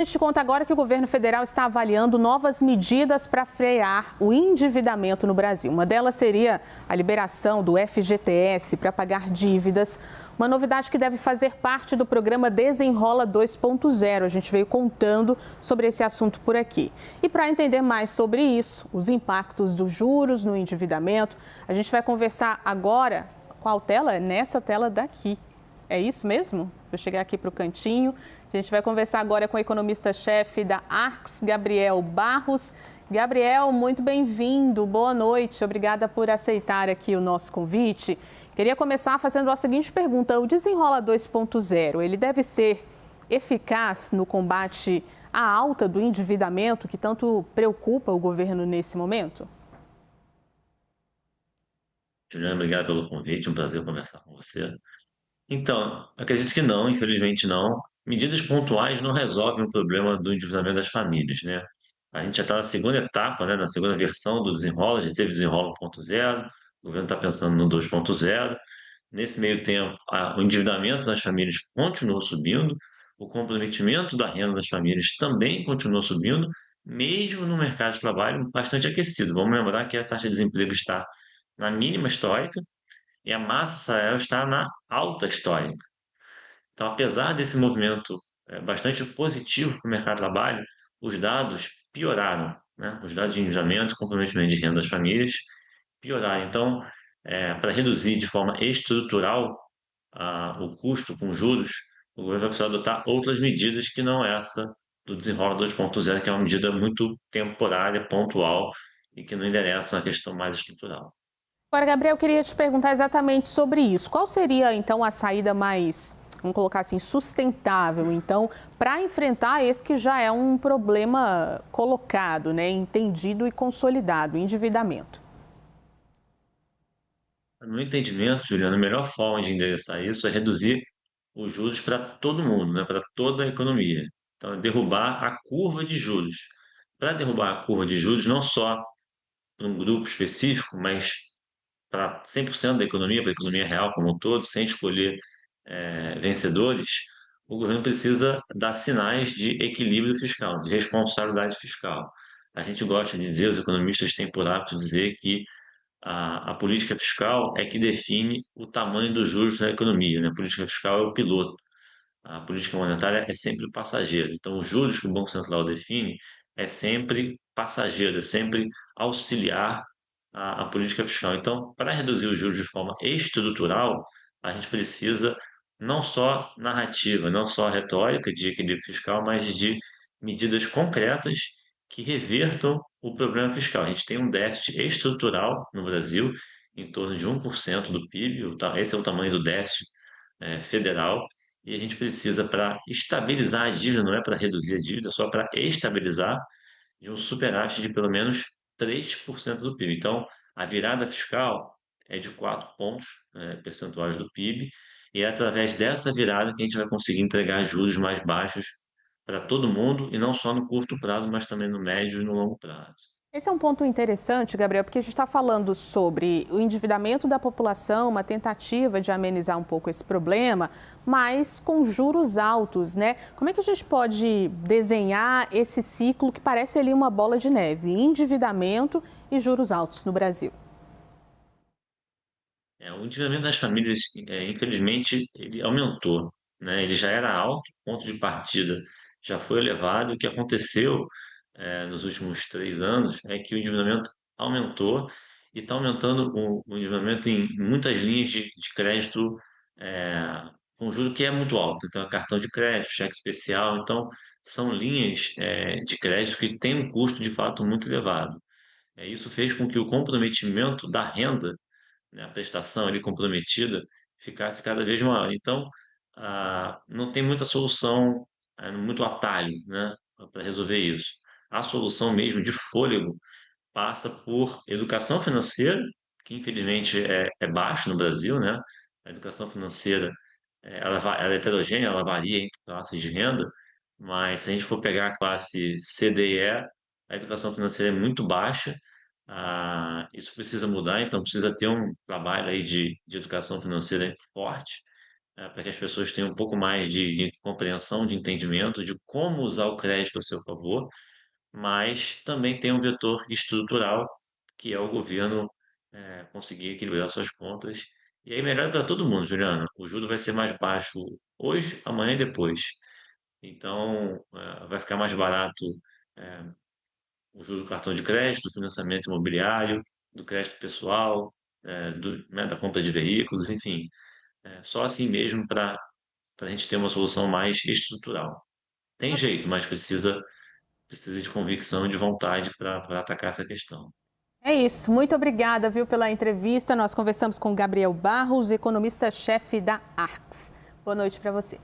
A gente conta agora que o governo federal está avaliando novas medidas para frear o endividamento no Brasil. Uma delas seria a liberação do FGTS para pagar dívidas, uma novidade que deve fazer parte do programa Desenrola 2.0. A gente veio contando sobre esse assunto por aqui. E para entender mais sobre isso, os impactos dos juros no endividamento, a gente vai conversar agora. Qual tela? Nessa tela daqui. É isso mesmo? Vou chegar aqui para o cantinho. A gente vai conversar agora com o economista-chefe da Arx, Gabriel Barros. Gabriel, muito bem-vindo. Boa noite. Obrigada por aceitar aqui o nosso convite. Queria começar fazendo a seguinte pergunta. O Desenrola 2.0, ele deve ser eficaz no combate à alta do endividamento que tanto preocupa o governo nesse momento? Juliana, obrigado pelo convite, um prazer conversar com você. Então, acredito que não, infelizmente não. Medidas pontuais não resolvem o problema do endividamento das famílias, né? A gente já está na segunda etapa, né, na segunda versão do Desenrola, já teve Desenrola 1.0, o governo está pensando no 2.0. Nesse meio tempo, o endividamento das famílias continuou subindo, o comprometimento da renda das famílias também continuou subindo, mesmo no mercado de trabalho bastante aquecido. Vamos lembrar que a taxa de desemprego está na mínima histórica e a massa salarial está na alta histórica. Então, apesar desse movimento bastante positivo para o mercado de trabalho, os dados pioraram, né? Os dados de endividamento e comprometimento de renda das famílias pioraram. Então, para reduzir de forma estrutural o custo com juros, o governo vai precisar adotar outras medidas que não essa do Desenrola 2.0, que é uma medida muito temporária, pontual e que não endereça a questão mais estrutural. Agora, Gabriel, eu queria te perguntar exatamente sobre isso. Qual seria, então, a saída mais, vamos colocar assim, sustentável, então, para enfrentar esse que já é um problema colocado, né, entendido e consolidado, o endividamento? No meu entendimento, Juliana, a melhor forma de endereçar isso é reduzir os juros para todo mundo, né, para toda a economia. Então, é derrubar a curva de juros. Para derrubar a curva de juros, não só para um grupo específico, mas para 100% da economia, para a economia real como um todo, sem escolher vencedores, o governo precisa dar sinais de equilíbrio fiscal, de responsabilidade fiscal. A gente gosta de dizer, os economistas têm por hábito dizer que a política fiscal é que define o tamanho dos juros da economia, né? A política fiscal é o piloto, a política monetária é sempre o passageiro. Então, os juros que o Banco Central define é sempre passageiro, é sempre auxiliar a política fiscal. Então, para reduzir os juros de forma estrutural, a gente precisa não só narrativa, não só retórica de equilíbrio fiscal, mas de medidas concretas que revertam o problema fiscal. A gente tem um déficit estrutural no Brasil, em torno de 1% do PIB, esse é o tamanho do déficit federal, e a gente precisa, para estabilizar a dívida, não é para reduzir a dívida, é só para estabilizar, de um superávit de pelo menos 3% do PIB. Então, a virada fiscal é de 4 pontos percentuais do PIB, e é através dessa virada que a gente vai conseguir entregar juros mais baixos para todo mundo, e não só no curto prazo, mas também no médio e no longo prazo. Esse é um ponto interessante, Gabriel, porque a gente está falando sobre o endividamento da população, uma tentativa de amenizar um pouco esse problema, mas com juros altos, né? Como é que a gente pode desenhar esse ciclo que parece ali uma bola de neve, endividamento e juros altos no Brasil? O endividamento das famílias, infelizmente, ele aumentou, né? Ele já era alto, o ponto de partida já foi elevado. O que aconteceu, nos últimos 3 anos é que o endividamento aumentou e está aumentando o endividamento em muitas linhas de crédito, com juro que é muito alto. Então, é cartão de crédito, cheque especial. Então, são linhas, de crédito que têm um custo, de fato, muito elevado. Isso fez com que o comprometimento da renda, né, a prestação ali comprometida, ficasse cada vez maior. Então, não tem muita solução, muito atalho, né, para resolver isso. A solução mesmo de fôlego passa por educação financeira, que infelizmente é baixo no Brasil, né? A educação financeira, ela é heterogênea, ela varia entre classes de renda, mas se a gente for pegar a classe C, D e E, a educação financeira é muito baixa. Isso precisa mudar, então precisa ter um trabalho aí de educação financeira forte, para que as pessoas tenham um pouco mais de compreensão, de entendimento de como usar o crédito a seu favor, mas também tem um vetor estrutural, que é o governo, conseguir equilibrar suas contas. E aí melhora para todo mundo, Juliana. O juro vai ser mais baixo hoje, amanhã e depois. Então, vai ficar mais barato, eh, o juro do cartão de crédito, do financiamento imobiliário, do crédito pessoal, né, da compra de veículos, enfim. Só assim mesmo para a gente ter uma solução mais estrutural. Tem jeito, mas precisa de convicção e de vontade para atacar essa questão. É isso. Muito obrigada, viu, pela entrevista. Nós conversamos com Gabriel Barros, economista-chefe da Arx. Boa noite para você.